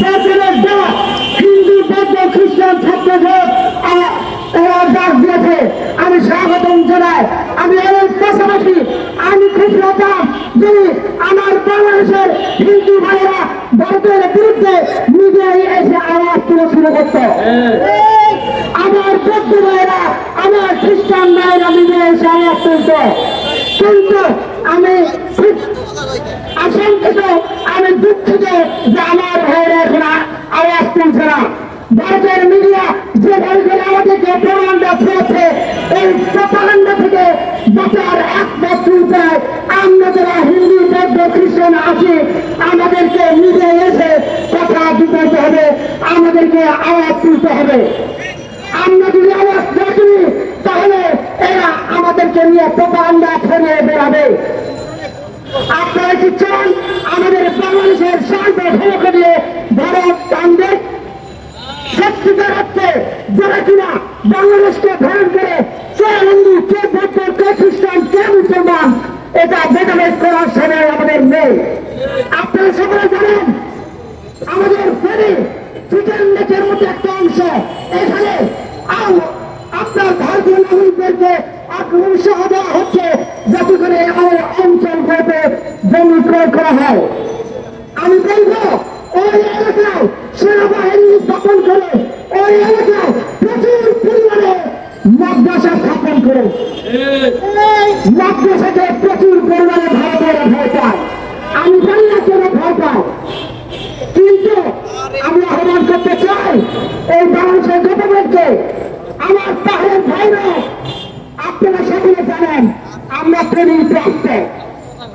বেতনের দেওয়া হিন্দু বৌদ্ধ খ্রিস্টান ছাত্রদের ডাক দিয়েছে। আমি স্বাগতম জানাই। আমি এর পাশাপাশি আমি খুশি হতাম যদি আমার বাংলাদেশের হিন্দু ভাইয়েরা ভারতের বিরুদ্ধে মিডিয়ায় এসে আওয়াজ তুলে শুরু করত। আমার বৌদ্ধ ভাইয়েরা আমার খ্রিস্টান ভাইয়েরা মিডিয়ায় এসে আওয়াজ তুলত। কিন্তু আমি আশঙ্কিত, আমি দুঃখিত যে আমার ভাইয়েরা এখন আওয়াজ তুলছে না। ভারতের মিডিয়া যেভাবে করে আমাদেরকে প্রমাণটা ছড়াচ্ছে, এই প্রপাগান্ডা থেকে বাঁচার একমাত্র উপায় আমরা যারা হিন্দু বৌদ্ধ খ্রিস্টান আছি আমাদেরকে মিডিয়ায় এসে কথা দিতে হবে, আমাদেরকে আওয়াজ তুলতে হবে। আমরা যদি আওয়াজ না তুলি তাহলে এরা আমাদেরকে নিয়ে প্রপাগান্ডা ছড়িয়ে বেড়াবে। আপনারা কি চান আমাদের বাংলাদেশের শান্ত ধমক দিয়ে ভারত টানবে? সত্যিকার অর্থে যারা কিনা বাংলাদেশকে ধারণ করে কে হিন্দু, কে বৌদ্ধ, কে খ্রিস্টান, কে মুসলমান, এটা ভেদাভেদ করার সময় আমাদের নেই। আপনারা সকলে জানেন আমাদের ফেরি চিকেন নেকের মধ্যে একটা অংশ, এখানে আপনার ভারতীয় নাগরিকদেরকে উৎসাহ দেওয়া হচ্ছে যাতে করে আমার অঞ্চলগুলোতে জমি ক্রয় করা হয়। আমি বলবো ওই এলাকায় সেনাবাহিনী স্থাপন করে ওই এলাকায় প্রচুর পরিমাণে মাদ্রাসা স্থাপন করে মাদ্রাসাকে প্রচুর পরিমাণে ভারতেরা ভয় পায়। আমি জানি না কেন ভয় পায়, কিন্তু আমি আহ্বান করতে চাই এই বাংলাদেশের গভর্নমেন্টকে, আমার পাহাড়ের ভাইরা আপনারা সকলে জানেন আমরা ট্রেনিং প্রাপ্ত,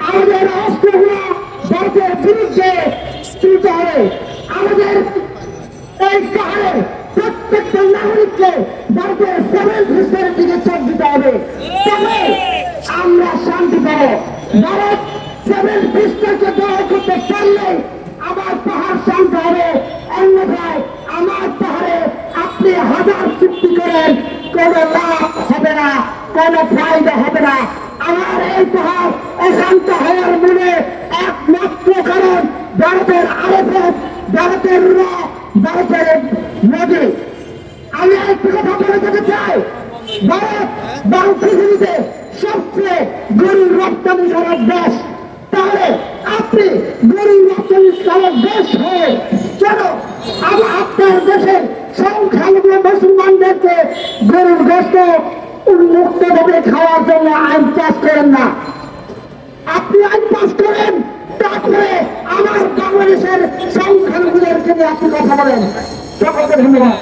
আমাদের অস্ত্রগুলো ভারতের বিরুদ্ধে তুলতে হবে। আমাদের এই পাহাড়ের প্রত্যেকটা নাগরিককে ভারতের সেভেন সিস্টারের দিকে চোখ দিতে হবে, তবে আমরা শান্তি পাবো। ভারত সেভেন সিস্টারকে দখল করতে পারলে আমার পাহাড় শান্ত হবে, অন্যথায় আমার পাহাড়ে আপনি হাজার চুক্তি করেন কোনো লাভ হবে না, কোনো ফায়দা হবে না। আমার এই পাহাড় অশান্ত হওয়ার মূলে একমাত্র কারণ ভারতের আরএসএস, ভারতের ভারতের নদী। আমি একটি কথা বলে যেতে চাই, ভারত পৃথিবীতে সবচেয়ে গরুর রপ্তানিকারক দেশ, তাহলে আপনি গরুর রপ্তানিকারক দেশ হয়ে কেন আপনার দেশের সংখ্যালঘু মুসলমানদেরকে গরুর গোশত উন্মুক্ত ভাবে খাওয়ার জন্য আইন পাস করেন না? আপনি আইন পাস করেন, তারপরে আমার বাংলাদেশের সংখ্যালঘুদেরকে নিয়ে আপনি কথা বলেন। সকলকে ধন্যবাদ।